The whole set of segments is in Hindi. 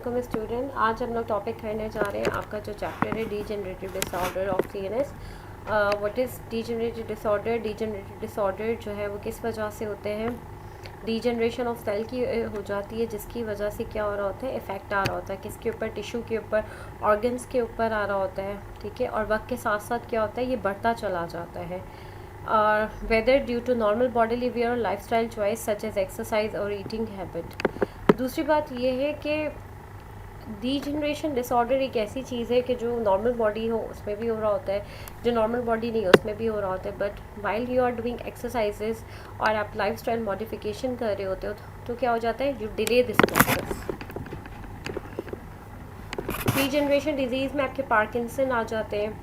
Welcome student. आज हम लोग टॉपिक करने जा रहे हैं आपका जो चैप्टर है degenerative disorder of CNS. What is degenerative disorder. Degenerative disorder जो है वो किस वजह से होते हैं, डीजनरेशन ऑफ सेल की हो जाती है, जिसकी वजह से क्या हो रहा होता है, इफेक्ट आ रहा होता है किसके ऊपर, टिश्यू के ऊपर, ऑर्गन्स के ऊपर आ रहा होता है। ठीक है, और वक्त के साथ साथ क्या होता है, ये बढ़ता चला जाता है। और weather due to normal body liver और lifestyle choice such as exercise और ईटिंग हैबिट। दूसरी बात ये है कि डीजनरेशन डिसऑर्डर एक ऐसी चीज़ है कि जो नॉर्मल बॉडी हो उसमें भी हो रहा होता है, जो नॉर्मल बॉडी नहीं है उसमें भी हो रहा होता है। But while you are doing exercises और आप लाइफस्टाइल मॉडिफिकेशन कर रहे होते हो तो क्या हो जाता है, you delay this process. Degeneration disease में आपके पार्किंसन आ जाते हैं,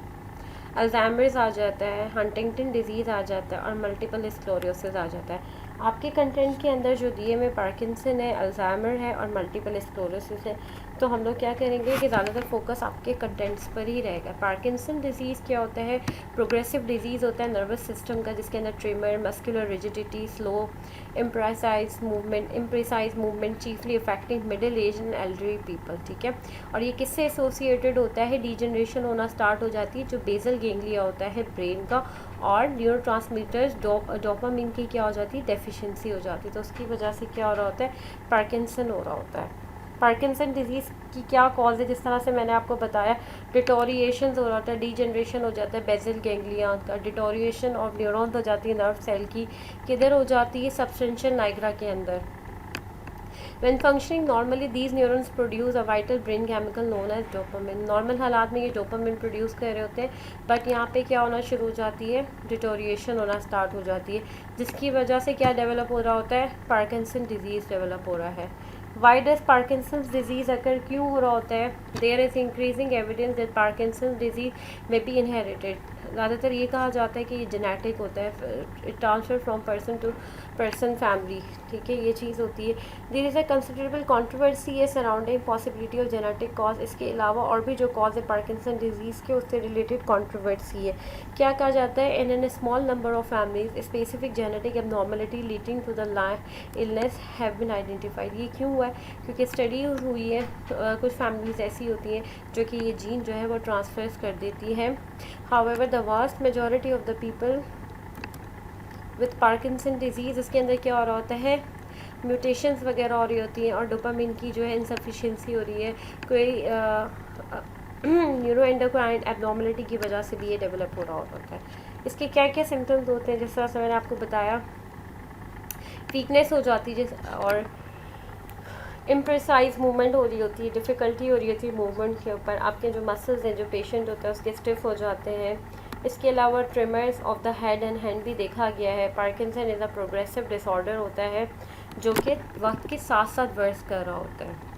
अल्जाइमर्स आ जाता है, हंटिंगटन डिजीज़ आ जाता है और मल्टीपल स्क्लेरोसिस आ जाता है। आपके कंटेंट के अंदर जो दिए में पार्किंसन है, अल्जाइमर है और मल्टीपल स्क्लेरोसिस है, तो हम लोग क्या करेंगे कि ज़्यादातर फोकस आपके कंटेंट्स पर ही रहेगा। पार्किंसन डिजीज़ क्या होता है, प्रोग्रेसिव डिजीज़ होता है नर्वस सिस्टम का, जिसके अंदर tremor, muscular rigidity, slow imprecise movement chiefly affecting middle age and elderly people. ठीक है, और ये किससे एसोसिएटेड होता है, डीजनरेशन होना स्टार्ट हो जाती है जो बेसल गेंगलिया होता है ब्रेन का, और न्यूरोट्रांसमीटर्स डोपामिन की क्या हो जाती है, डेफिशिएंसी हो जाती है। तो उसकी वजह से क्या हो रहा होता है, पार्किंसन हो रहा होता है। पार्किंसन डिजीज़ की क्या कॉज है, जिस तरह से मैंने आपको बताया, डिटोरिएशन हो रहा होता है, डीजनरेशन हो जाता है बेसल गैंग्लिया का, डिटोरिएशन ऑफ न्यूरॉन्स हो जाती है नर्व सेल की, किधर हो जाती है, सबस्टेंशियल नाइग्रा के अंदर। When functioning normally, these neurons produce a vital brain chemical known as dopamine. Normal हालात में ये डोपामिन प्रोड्यूस कर रहे होते हैं, बट यहाँ पे क्या होना शुरू हो जाती है, डिटोरिएशन होना स्टार्ट हो जाती है, जिसकी वजह से क्या डेवलप हो रहा होता है, पार्किंसन डिजीज़ डेवलप हो रहा है। वाई डज पार्किंसंस डिजीज़ अगर क्यों हो रहा होता है, there is increasing evidence that Parkinson's disease may be inherited. ज़्यादातर ये कहा जाता है कि ये जेनेटिक होता है, it transfer from person to person family. ठीक है, ये चीज़ होती है। There is a considerable controversy है surrounding possibility of genetic cause. इसके अलावा और भी जो कॉज है पार्किंसन डिजीज़ के, उससे रिलेटेड कंट्रोवर्सी है। क्या कहा जाता है, in small number of families specific genetic abnormality leading to the illness have been identified. ये क्यों हुआ है, क्योंकि स्टडी हुई है, कुछ फैमिलीज ऐसी होती हैं जो कि ये जीन जो है वो ट्रांसफर कर देती है। However the vast majority of the people with Parkinson disease, इसके अंदर क्या हो रहा होता है, म्यूटेशंस वगैरह हो रही होती हैं और डोपामिन की जो है इनसफिशिएंसी हो रही है, कोई न्यूरोएंडोक्राइन एबनॉर्मलिटी की वजह से भी ये डेवलप हो रहा होता है। इसके क्या क्या सिम्टम्स होते हैं, जिस तरह से मैंने आपको बताया, वीकनेस हो जाती है और इम्प्रेसाइज मूवमेंट हो रही होती है, डिफ़िकल्टी हो रही होती है मूवमेंट के ऊपर, आपके जो मसल्स हैं जो पेशेंट होता है उसके स्टिफ हो जाते हैं। इसके अलावा trimmers of the head and hand भी देखा गया है। Parkinson is a progressive disorder होता है जो कि वक्त के साथ साथ वर्स कर रहा होता है।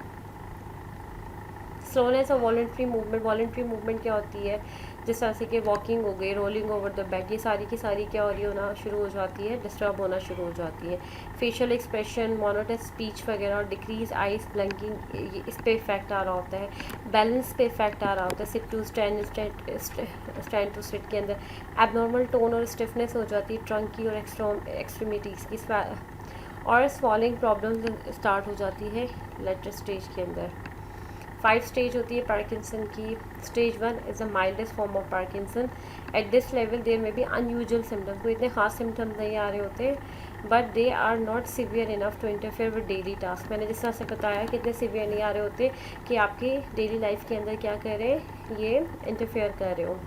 स्लोनेस और वॉलंटरी मूवमेंट क्या होती है, जिस तरह से कि वॉकिंग हो गई, रोलिंग ओवर द बेड, ये सारी की सारी क्या हो रही होना शुरू हो जाती है, डिस्टर्ब होना शुरू हो जाती है। फेशियल एक्सप्रेशन, मोनोटोनस स्पीच वगैरह और डिक्रीज आइज ब्लिंकिंग, इस पे इफेक्ट आ रहा होता है। बैलेंस पे इफेक्ट आ रहा होता है, sit to stand to sit के अंदर एबनॉर्मल टोन और स्टिफनेस हो जाती है ट्रंक की और एक्सट्रीमिटीज़ की, और स्वॉलिंग प्रॉब्लम स्टार्ट हो जाती है लेटर स्टेज के अंदर। 5 स्टेज होती है पार्किंसन की। Stage 1 is the mildest form of Parkinson. At this level there may be unusual symptoms, कोई इतने खास सिम्टम्स नहीं आ रहे होते, but they are not severe enough to interfere with daily task. मैंने जिस तरह से बताया कि इतने सीवियर नहीं आ रहे होते कि आपकी डेली लाइफ के अंदर क्या कर रहे हैं, ये इंटरफेयर कर रहे हो।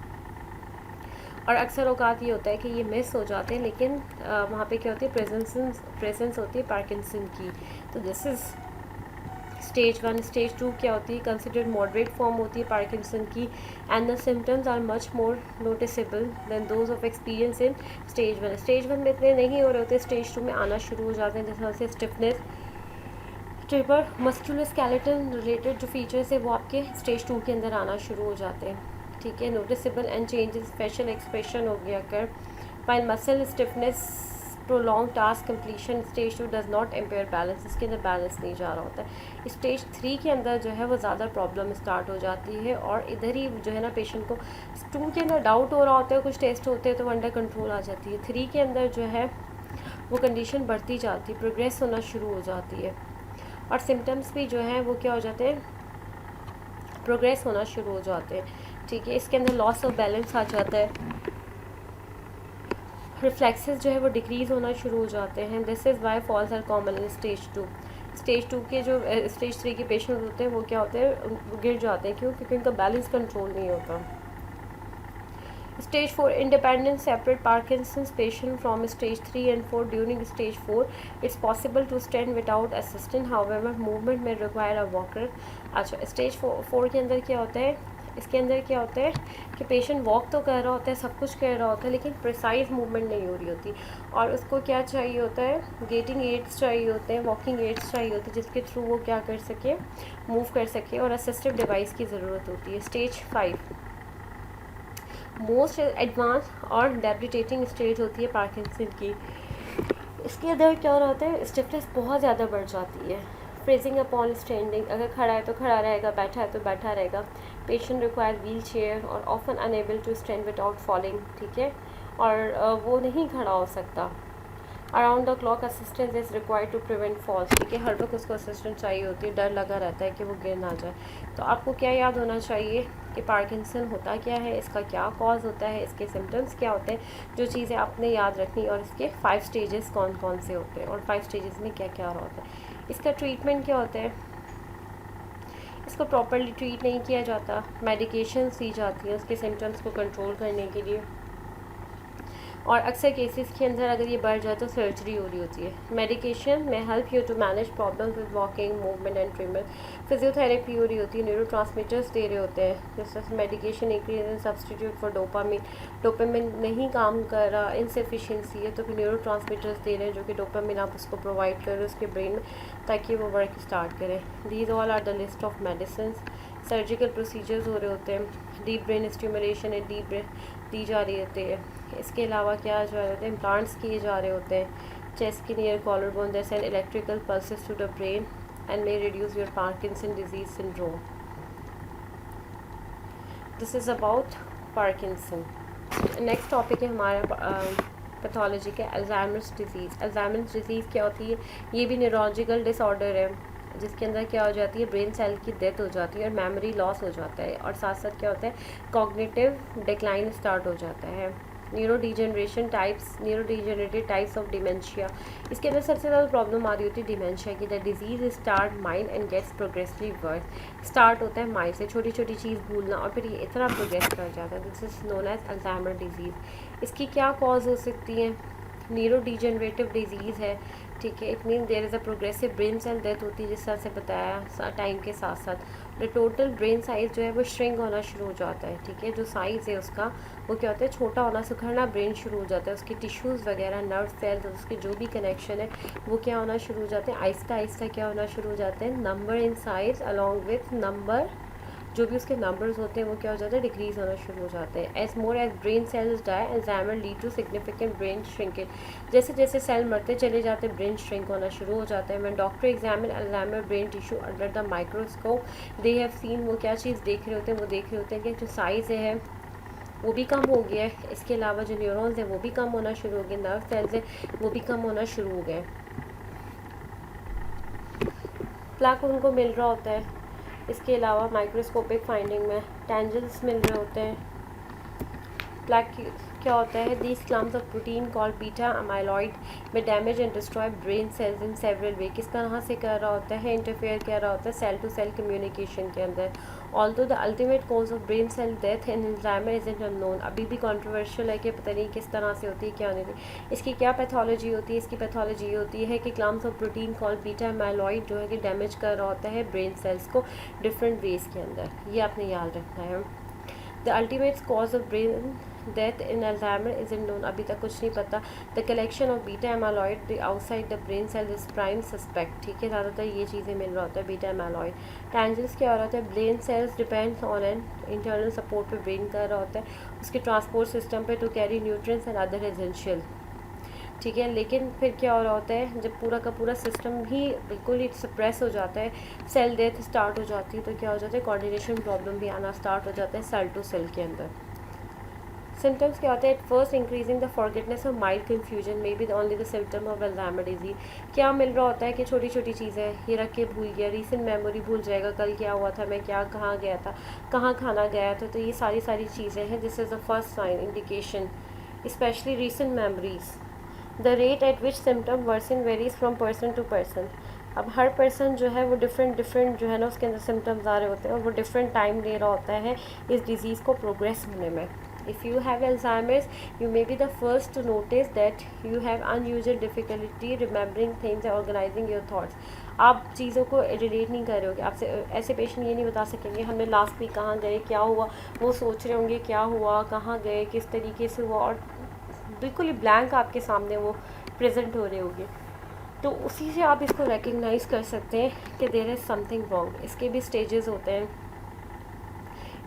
और अक्सर औकात ये होता है कि ये मिस हो जाते हैं, लेकिन वहाँ पे क्या होती है, प्रेजेंस होती है पार्किंसन की। तो दिस इज़ स्टेज 1। स्टेज 2 क्या होती है, कंसिडर्ड मॉडरेट फॉर्म होती है पार्किंसन की, and the symptoms are much more noticeable than those of experience in stage 1। Stage 1 में इतने नहीं हो रहे होते, स्टेज 2 में आना शुरू हो जाते हैं, जिस तरह से स्टिफनेस, ट्रिपर, मस्कुलोस्केलेटल रिलेटेड जो फीचर्स है वो आपके स्टेज 2 के अंदर आना शुरू हो जाते हैं। ठीक है, noticeable and changes, facial expression हो गया कर, while muscle stiffness, prolong task completion. Stage 2 does not empire balance, इसके अंदर बैलेंस नहीं जा रहा होता है। स्टेज 3 के अंदर जो है वो ज़्यादा प्रॉब्लम स्टार्ट हो जाती है, और इधर ही जो है ना पेशेंट को 2 के अंदर डाउट हो रहा होता है, कुछ टेस्ट होते हैं तो अंडर कंट्रोल आ जाती है। 3 के अंदर जो है वो कंडीशन बढ़ती जाती है, प्रोग्रेस होना शुरू हो जाती है, और सिम्टम्स भी जो हैं वो क्या हो जाते हैं, प्रोग्रेस होना शुरू हो जाते हैं, ठीक है। इसके अंदर लॉस ऑफ बैलेंस आ जाता है, रिफ्लेक्सेस जो है वो डिक्रीज़ होना शुरू हो जाते हैं। This is why falls are common in stage 2। Stage 2 के जो स्टेज 3 के पेशेंट होते हैं वो क्या होते हैं, गिर जाते हैं। क्यों? क्योंकि उनका बैलेंस कंट्रोल नहीं होता। Stage 4 independent separate Parkinson's patient from stage 3 and 4. During stage 4 it's possible to stand without assistance, however movement may require a walker. अच्छा, स्टेज 4 के अंदर क्या होता है, इसके अंदर क्या होता है कि पेशेंट वॉक तो कर रहा होता है, सब कुछ कर रहा होता है, लेकिन प्रिसाइज मूवमेंट नहीं हो रही होती, और उसको क्या चाहिए होता है, गेटिंग एड्स चाहिए होते हैं, वॉकिंग एड्स चाहिए होते हैं, जिसके थ्रू वो क्या कर सके, मूव कर सके, और असिस्टिव डिवाइस की ज़रूरत होती है। स्टेज 5 मोस्ट एडवांस और डेबिलिटेटिंग स्टेज होती है पार्किंसन की। इसके अंदर क्या हो रहा होता है, स्टिफनेस बहुत ज़्यादा बढ़ जाती है। फ्रीजिंग अपॉन स्टैंडिंग, अगर खड़ा है तो खड़ा रहेगा, बैठा है तो बैठा रहेगा। पेशेंट रिक्वायर व्हील चेयर और often unable to stand without falling, ठीक है, और वो नहीं खड़ा हो सकता। Around the clock assistance is required to prevent falls, ठीक है, हर वक्त उसको असिस्टेंट चाहिए होती है, डर लगा रहता है कि वो गिर ना जाए। तो आपको क्या याद होना चाहिए कि पार्किंसन होता क्या है, इसका क्या कॉज होता है, इसके सिम्टम्स क्या होते हैं, जो चीज़ें आपने याद रखनी, और इसके 5 स्टेजेस कौन कौन से होते हैं, और 5 स्टेजेस में क्या क्या होता है। इसका ट्रीटमेंट क्या होता है, इसको प्रॉपरली ट्रीट नहीं किया जाता, मेडिकेशंस दी जाती हैं उसके सिम्टम्स को कंट्रोल करने के लिए, और अक्सर केसेस के अंदर अगर ये बढ़ जाए तो सर्जरी हो रही होती है। मेडिकेशन में help you to manage problems with walking, movement and tremor. Physiotherapy हो रही होती है, न्यूरो ट्रांसमीटर्स दे रहे होते हैं, जैसे medication increase in substitute for dopamine, dopamine नहीं काम कर रहा, इनसफिशिएंसी है, तो फिर न्यूरो ट्रांसमीटर्स दे रहे हैं जो कि डोपामिन आप उसको प्रोवाइड कर रहे हो उसके ब्रेन में, ताकि वो वर्क स्टार्ट करें। These all are the list of medicine. Surgical procedures हो रहे होते हैं, डीप ब्रेन स्टिमुलेशन है, डीप ब्रेन दी जा रही होती है। इसके अलावा क्या जा रहे होते हैं, इम्प्लांट्स किए जा रहे होते हैं चेस्ट के near collar bone, there send electrical pulses to the brain and may reduce your Parkinson disease syndrome. This is about Parkinson. Next topic है हमारा पैथोलॉजी का, अल्जाइमर्स डिजीज़। अल्जाइमर्स डिजीज़ क्या होती है, ये भी न्यूरोलॉजिकल डिसऑर्डर है, जिसके अंदर क्या हो जाती है, ब्रेन सेल की डेथ हो जाती है और मेमोरी लॉस हो जाता है, और साथ साथ क्या होता है, कॉग्निटिव डिक्लाइन स्टार्ट हो जाता है। न्यूरोडिजेनरेटिव टाइप्स ऑफ डिमेंशिया, इसके अंदर सबसे ज़्यादा प्रॉब्लम आ रही होती है डिमेंशिया की। The disease start mind and gets progressively worse. Start होता है माइंड से, छोटी छोटी चीज़ भूलना, और फिर ये इतना प्रोग्रेस कर जाता है। This is known as Alzheimer disease. इसकी क्या कॉज हो सकती है, न्यूरोडिजेनरेटिव डिजीज़ है, ठीक है। It mean there is a progressive brain cell death होती है, जिस तरह से बताया टाइम के साथ साथ द टोटल ब्रेन साइज़ जो है वो श्रिंक होना शुरू हो जाता है, ठीक है। जो साइज़ है उसका वो क्या होता है, छोटा होना, सुखड़ना ब्रेन शुरू हो जाता है, उसके टिश्यूज़ वगैरह, नर्व सेल्स, उसके जो भी कनेक्शन है वो क्या होना शुरू हो जाते हैं, आहिस्ता आहिस्ता क्या होना शुरू हो जाते हैं, number in size along with number, जो भी उसके नंबर्स होते हैं वो क्या हो जाता है, डिक्रीज होना शुरू हो जाते हैं। As more as brain cells die, Alzheimer lead to significant brain shrinkage. जैसे जैसे सेल मरते चले जाते हैं, ब्रेन श्रिंक होना शुरू हो जाता है। When doctor examine Alzheimer brain tissue under the microscope, they have seen, वो क्या चीज़ देख रहे होते हैं, वो देख रहे होते हैं कि जो साइज़ है वो भी कम हो गया है, इसके अलावा जो न्यूरॉन्स हैं वो भी कम होना शुरू हो गए, नर्व सेल्स हैं वो भी कम होना शुरू हो गए, प्लाक उनको मिल रहा होता है। इसके अलावा माइक्रोस्कोपिक फाइंडिंग में टेंजल्स मिल रहे होते हैं। प्लाक क्या होता है, these clumps of protein called beta amyloid में damage and destroy brain cells in several way. किस तरह से कर रहा होता है, इंटरफेयर कर रहा होता है सेल टू सेल कम्युनिकेशन के अंदर। Although the ultimate cause of brain cell death in Alzheimer is unknown, अभी भी कॉन्ट्रोवर्शियल है कि पता नहीं किस तरह से होती है, क्या नहीं थी। इसकी क्या पैथोलॉजी होती है, इसकी पैथोलॉजी ये होती है कि clumps of protein called beta amyloid जो है कि डैमेज कर रहा होता है ब्रेन सेल्स को डिफरेंट वेज के अंदर, ये आपने याद रखना है। The ultimate cause of brain death in Alzheimer is known, अभी तक कुछ नहीं पता। The collection of beta amyloid outside the brain cell is prime suspect, ठीक है, ज़्यादातर ये चीज़ें मिल रहा होता है बीटा एमालॉइड। टेंजल्स क्या हो रहा होता है, brain cells depends on an internal support पे ब्रेन कर रहा होता है उसके ट्रांसपोर्ट सिस्टम पे to carry nutrients and other essential, ठीक है। लेकिन फिर क्या हो रहा होता है, जब पूरा का पूरा सिस्टम ही बिल्कुल ही सप्रेस हो जाता है, सेल डेथ स्टार्ट हो जाती है, तो क्या हो जाता है, कोऑर्डिनेशन प्रॉब्लम भी आना स्टार्ट हो जाता है सेल टू सेल के अंदर। सिम्टम्स क्या होते हैं? एट फर्स्ट इंक्रीजिंग द फॉरगेटनेस और mild confusion may be only the symptom of Alzheimer disease. क्या मिल रहा होता है कि छोटी छोटी चीज़ें ये रख के भूल गया, रीसेंट मेमोरी भूल जाएगा, कल क्या हुआ था, मैं क्या कहाँ गया था, कहाँ खाना गया था। तो ये सारी चीज़ें हैं, this is the first sign indication, specially recent memories. The rate at which symptom worsen varies from person to person. अब हर पर्सन जो है वो डिफरेंट जो है ना उसके अंदर सिम्टम्स आ रहे होते हैं और वो डिफरेंट टाइम ले रहा होता है इस डिज़ीज़ को प्रोग्रेस होने में। If you have Alzheimer's, you may be the first to notice that you have unusual difficulty remembering things and organizing your thoughts. आप चीज़ों को रिलेट नहीं कर रहे होगे, आपसे ऐसे पेशेंट ये नहीं बता सकेंगे हमने लास्ट वीक कहाँ गए, क्या हुआ। वो सोच रहे होंगे क्या हुआ, कहाँ गए, किस तरीके से हुआ, और बिल्कुल ही ब्लैंक आपके सामने वो प्रेजेंट हो रहे होंगे। तो उसी से आप इसको रिकग्नाइज़ कर सकते हैं कि देयर इज़ समथिंग रॉन्ग। इसके भी स्टेजेस होते हैं।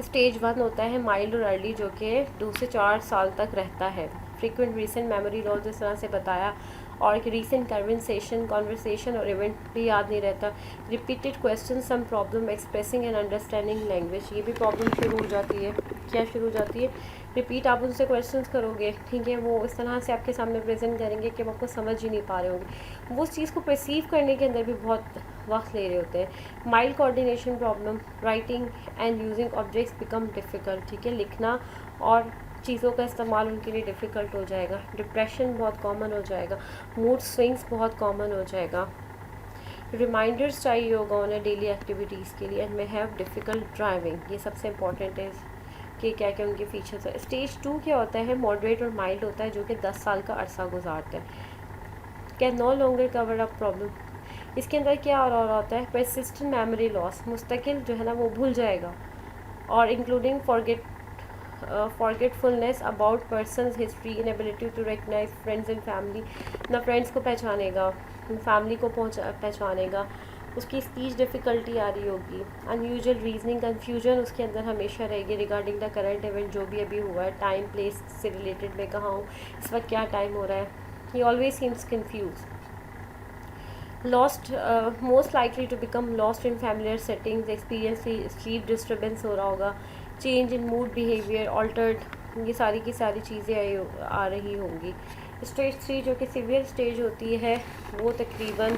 स्टेज 1 होता है माइल्ड और अर्ली, जो कि 2 से 4 साल तक रहता है। फ्रीक्वेंट रीसेंट मेमोरी लॉस जिस तरह से बताया, और एक रीसेंट कन्वर्सेशन और इवेंट भी याद नहीं रहता। Repeated question, some problem expressing and understanding language, ये भी प्रॉब्लम शुरू हो जाती है। क्या शुरू हो जाती है? रिपीट आप उनसे क्वेश्चंस करोगे, ठीक है, वो इस तरह से आपके सामने प्रेजेंट करेंगे कि आपको समझ ही नहीं पा रहे होंगे। वो उस चीज़ को परसीव करने के अंदर भी बहुत वक्त ले रहे होते हैं। Mild coordination problem, writing and using objects become difficult, ठीक है, लिखना और चीज़ों का इस्तेमाल उनके लिए डिफ़िकल्ट हो जाएगा। डिप्रेशन बहुत कॉमन हो जाएगा। मूड स्विंग्स बहुत कॉमन हो जाएगा। रिमाइंडर्स चाहिए होगा उन्हें डेली एक्टिविटीज़ के लिए। And may have difficult driving, ये सबसे इंपॉर्टेंट है कि क्या क्या उनके फीचर्स है। स्टेज 2 क्या होता है? मॉडरेट और माइल्ड होता है, जो कि 10 साल का अरसा गुजारता है। Can no longer cover up problem. इसके अंदर क्या हो रहा होता है? परसिस्टेंट मेमोरी लॉस, मुस्तकिल जो है ना वो भूल जाएगा, और including forgetfulness about person's history, inability to recognise friends and family, ना फ्रेंड्स को पहचानेगा, फैमिली को पहचानेगा, उसकी स्पीच डिफ़िकल्टी आ रही होगी। अनयूजुअल रीजनिंग कन्फ्यूजन उसके अंदर हमेशा रहेगी रिगार्डिंग द करंट इवेंट, जो भी अभी हुआ है, टाइम प्लेस से रिलेटेड, मैं कहाँ हूँ, इस वक्त क्या टाइम हो रहा है, he always seems confuse. Most likely to become lost in familiar settings, experience sleep disturbance हो रहा होगा, change in mood behaviour, altered, ये सारी की सारी चीज़ें आ रही होंगी। स्टेज 3 जो कि सीवियर स्टेज होती है, वो तकरीबन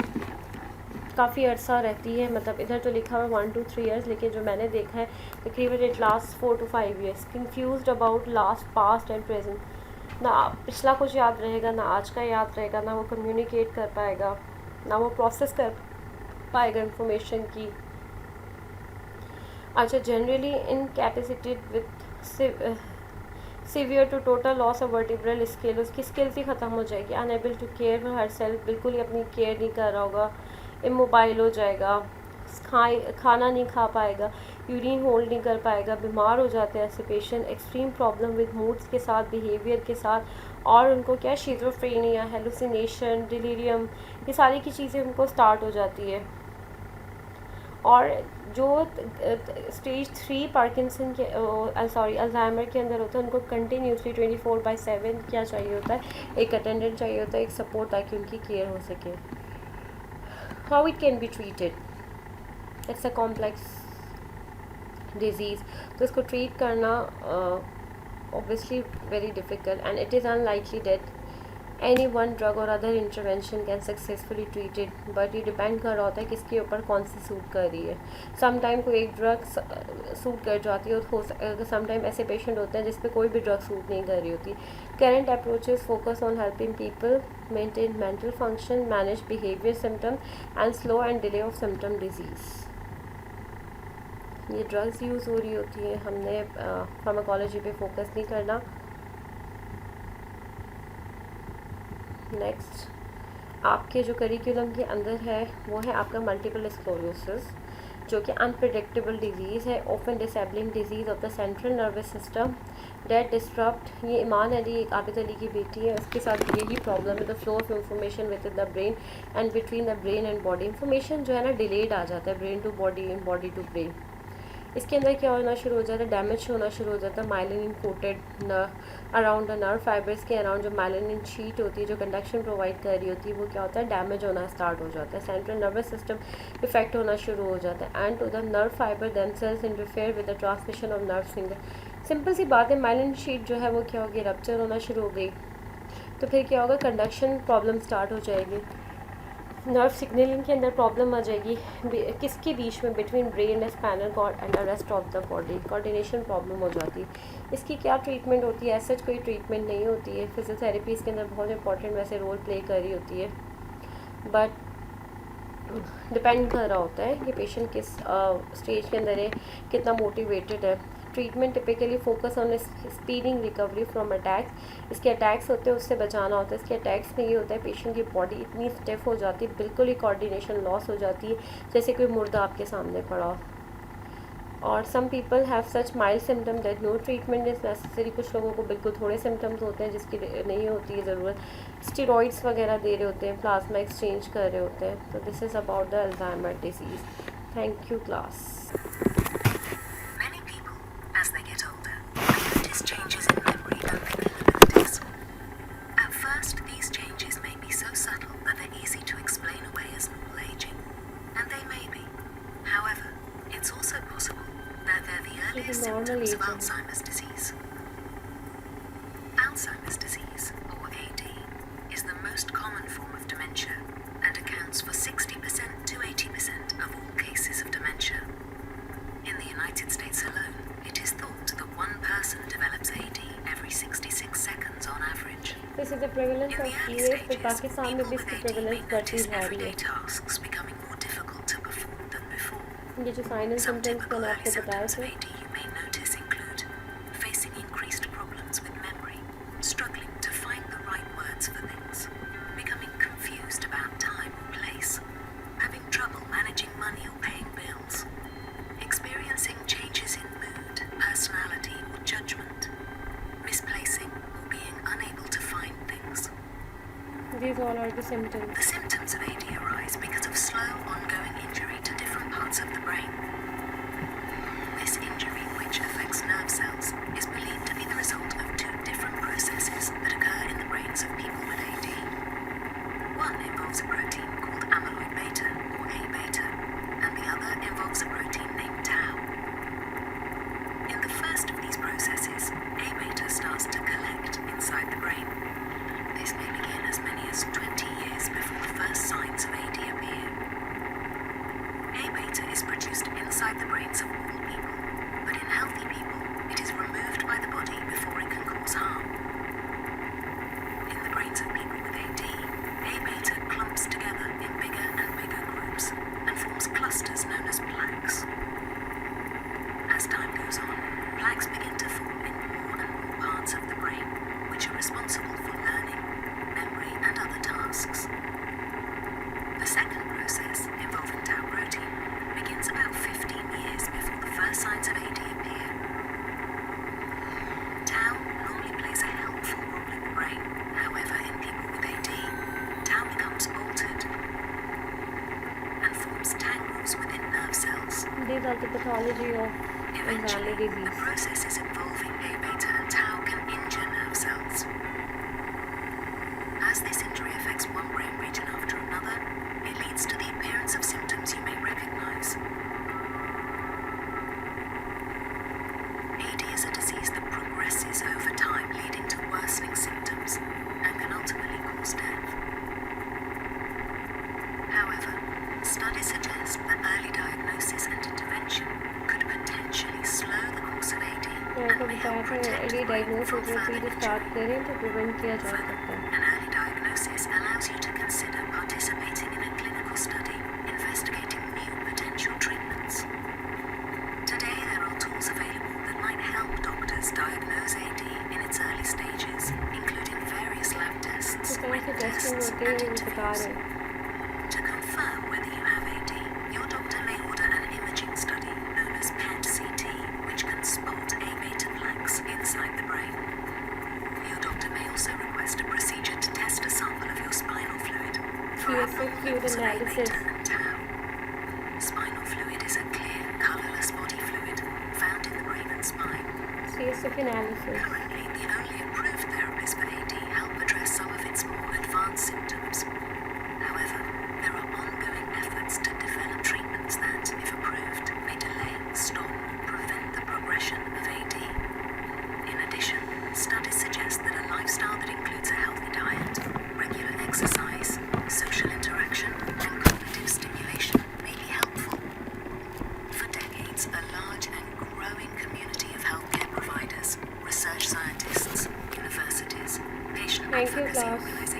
काफ़ी अरसा रहती है। मतलब इधर तो लिखा हुआ 1 to 3 years, लेकिन जो मैंने देखा है तकरीबन it last 4 to 5 years। Confused about last, past and present, ना पिछला कुछ याद रहेगा, ना आज का याद रहेगा, ना वो कम्युनिकेट कर पाएगा, ना वो प्रोसेस कर पाएगा इंफॉर्मेशन की। अच्छा, generally incapacitated with severe to total loss of vertebral skill, उसकी स्किल्स ही ख़त्म हो जाएगी। Unable to care for her self, बिल्कुल ही अपनी केयर नहीं कर रहा होगा। इमोबाइल हो जाएगा, खाना नहीं खा पाएगा, यूरिन होल्ड नहीं कर पाएगा, बीमार हो जाते हैं ऐसे patient. Extreme problem with moods के साथ, बिहेवियर के साथ, और उनको क्या शिज़ोफ्रेनिया, हेलुसिनेशन, डिलीरियम, ये सारी की चीज़ें उनको स्टार्ट हो जाती है। और जो स्टेज 3 पार्किंसन के अल्जाइमर के अंदर होता है, उनको कंटिन्यूसली 24/7 क्या चाहिए होता है? एक अटेंडेंट चाहिए होता है, एक सपोर्ट, ताकि उनकी केयर हो सके। How it can be treated? It's a complex disease, तो इसको ट्रीट करना obviously very difficult, and it is unlikely that any one drug और other intervention can successfully treated, but ये डिपेंड कर रहा होता है किसके ऊपर कौन सी सूट कर रही है। समटाइम कोई एक ड्रग सूट कर जाती है, और समटाइम ऐसे पेशेंट होते हैं जिस पे कोई भी ड्रग सूट नहीं कर रही होती। Current approaches focus on helping people maintain mental function, manage behaviour symptom and slow and delay of symptom disease. ये ड्रग्स यूज़ हो रही होती है, हमने फार्माकोलॉजी पे फोकस नहीं करना। नेक्स्ट आपके जो करिकुलम के अंदर है वो है आपका मल्टीपल स्क्लेरोसिस, जो कि अनप्रेडिक्टेबल डिजीज़ है, often disabling disease of the central nervous system that disturbed. ये ईमान अली, एक आबिद अली की बेटी है, उसके साथ यही प्रॉब्लम है। The flow of information with the brain and between the brain and body, information जो है ना डिलेड आ जाता है brain to body and body to brain. इसके अंदर क्या होना शुरू हो जाता है? डैमेज होना शुरू हो जाता है myelin coated around the nerve fibres के अराउंड, जो माइलिन शीट होती है जो कंडक्शन प्रोवाइड कर रही होती है, वो क्या होता है? डैमेज होना स्टार्ट हो जाता है। सेंट्रल नर्वस सिस्टम इफेक्ट होना शुरू हो जाता है, and to the nerve fibre themselves interfere with the transmission of nerve signal. Simple सी बात है, माइलिन शीट जो है वो क्या होगी, रप्चर होना शुरू हो गई, तो फिर क्या होगा, कंडक्शन प्रॉब्लम स्टार्ट हो जाएगी, नर्व सिग्नलिंग के अंदर प्रॉब्लम आ जाएगी, किसके बीच में, between brain and spinal cord and the rest of the body, coordination problem हो जाती है। इसकी क्या ट्रीटमेंट होती है, ऐसा कोई ट्रीटमेंट नहीं होती है। फिजियोथेरेपी इसके अंदर बहुत इंपॉर्टेंट वैसे रोल प्ले कर रही होती है, बट डिपेंड कर रहा होता है कि पेशेंट किस स्टेज के अंदर है, कितना मोटिवेटेड है। Treatment typically focus on speeding recovery from attacks. इसके अटैक्स होते हैं उससे बचाना होता है, इसके अटैक्स में ये होता है पेशेंट की बॉडी इतनी स्टिफ हो जाती है, बिल्कुल ही कोऑर्डिनेशन लॉस हो जाती है, जैसे कोई मुर्दा आपके सामने पड़ा हो। और some people have such mild symptom that no treatment is necessary. कुछ लोगों को बिल्कुल थोड़े सिम्टम्स होते हैं जिसकी नहीं होती है ज़रूरत, स्टेरॉइड्स वगैरह दे रहे होते हैं, प्लाज्मा एक्सचेंज कर रहे होते हैं। तो this is about the Alzheimer disease. Thank you class. Many people, as they get older, notice changes in memory and thinking abilities. At first, these changes may be so subtle that they're easy to explain away as normal aging, and they may be. However, it's also possible that they're the earliest symptoms of Alzheimer's disease. Alzheimer's disease, or AD, is the most common form of dementia and accounts for 60% to 80% of all cases of dementia. In the United States alone, it is thought that one person develops AD every 66 seconds on average. This is the prevalence In the of early US, stages, but Pakistan में people भी with इसकी AD may prevalence बढ़ती notice जा रही everyday है। tasks becoming more difficult to perform than before. ये जो sign and Some symptoms typical मैंने early आपको बताया symptoms of थे, AD you may notice include facing increased problems with memory, struggling to find the right words for things, becoming confused about time or place, having trouble managing money or paying bills, experiencing changes in mood, personality, or judgment, misplacing or being unable to find things. these all are the symptoms. The symptoms of AD arise because of slow, ongoing injury to different parts of the brain. This injury, which affects nerve cells, is believed to be the result of two different processes that occur in the brains of people with AD. One involves a protein called amyloid beta, or A-beta, and the other involves a protein named tau. In the first of these processes, A-beta starts to collect inside the brain. This may begin as many as 20 years before the first signs of AD appear. A-beta is produced inside the brains of all people, but in healthy people, it is removed by the body before it can cause harm. In the brains of people with AD, A-beta clumps together in bigger and bigger groups and forms clusters known as plaques. As time goes on, plaques begin to form in more and more parts of the brain, which are responsible for learning, memory, and other tasks. The second process, involving tau protein, begins about 15 years before the first signs of AD appear. Tau normally plays a helpful role in the brain. However, in people with AD, tau becomes altered and forms tangles within nerve cells. These are the pathology of Alzheimer's Eventually, the disease. processes involving A-beta and tau can injure nerve cells. As this injury affects one brain region after another, it leads to the appearance of symptoms you may recognize. AD is a disease that progresses over time, leading to worsening symptoms and can ultimately cause death. However, studies suggest that early diagnosis and intervention could potentially slow the course of AD मैं आपको and may help बताया था, protect early the brain diagnose from होकर further फिर स्टार्ट injury. करें तो प्रिवेंट किया जा Further, सकता है। an early diagnosis allows you to consider participating in a clinical study investigating new potential treatments. Today, there are tools available that might help doctors diagnose AD in its early stages, including various lab tests, तो कौन से written टेस्टिंग tests, होते हैं and ये भी बता interviews. रहे हैं। To confirm whether you have AD, your doctor may order an imaging study known as PET-CT, which can spot A-beta plaques inside the brain. Your doctor may also request a procedure to test a sample of your spinal fluid for CSF abnormal fluid levels of analysis. A-beta and tau. Spinal fluid is a clear, colorless body fluid found in the brain and spine. CSF analysis. Currently, the only approved therapies for AD help address some of its more advanced symptoms. However, there are ongoing efforts to develop treatments that, if approved, may delay, stop, or prevent the progression of AD. Thank and you, focusing on class. realization